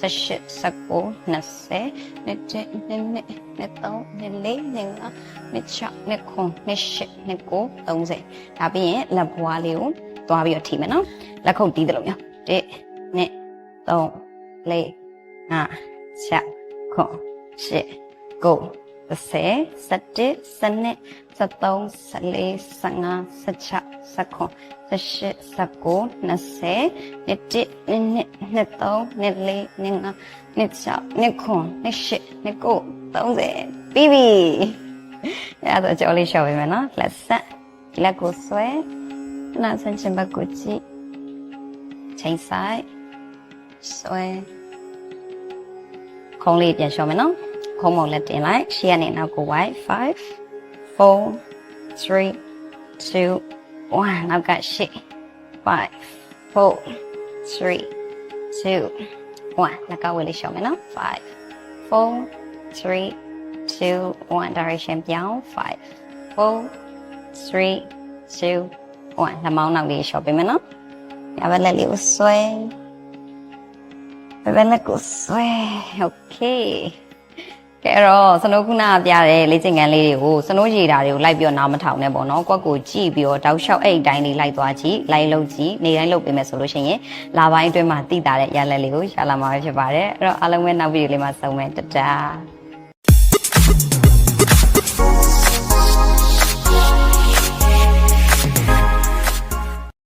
18 19 20 21 22 23 24 25 26 29 28 29 30ဒါပြီးရင်လက်ဘွားလေးကိုသွားပြီးတော့ထိမယ်နော်လက်ခုပ်တီးတယ်လို့မျိုး1 2 3 3 4 5 6 7 8 9 10 11 12 13 14 15 16 17 18 19 20 21 22 23 24 25 26 29 28 29 30ပြီးပြီအဲ့ဒါကြော်လေးရှော့ပေးမယ်နော်လက်ဆက်လက်ကိုဆွဲနာဆန်ချင်ဘက်ကိုကြည့်ချိန်ဆိုင်ဆွဲခုံးလေးပြန်ရှော့မယ်နော်ခုံးမုံလက်တင်လိုက်ရှေ့ကနေနောက်ကိုဝိုင်း5 4 3 2 1နောက်ကရှေ့5 4 3 2 1လက်ကဝေးလေးရှော့မယ်နော်5 4 3 2 1 direction ပြောင်း5 4 3 2 1လက်မောင်းနောက်လေးရှော့ပေးမယ်နော်ရပါလက်လေးကိုဆွဲဘယ်လက်ကိုဆွဲ okay ကဲတော့စနိုးခုနကပြတဲ့လေ့ကျင့်ခန်းလေးတွေကိုစနိုးရေတာတွေကိုလိုက်ပြီးတော့နားမထောင်နဲ့ပေါ့နော်ကွက်ကိုကြည့်ပြီးတော့တောက်လျှောက်အဲ့အတိုင်းလေးလိုက်သွားကြည့်လိုက်လုပ်ကြည့်နေတိုင်းလုပ်ပေးမယ်ဆိုလို့ရှိရင်လာပိုင်းအတွင်းမှာတည်တာတဲ့ရလက်လေးကိုရလာမှာပဲဖြစ်ပါတယ်အဲ့တော့အားလုံးပဲနောက်ဗီဒီယိုလေးမှာဆုံမယ်တတား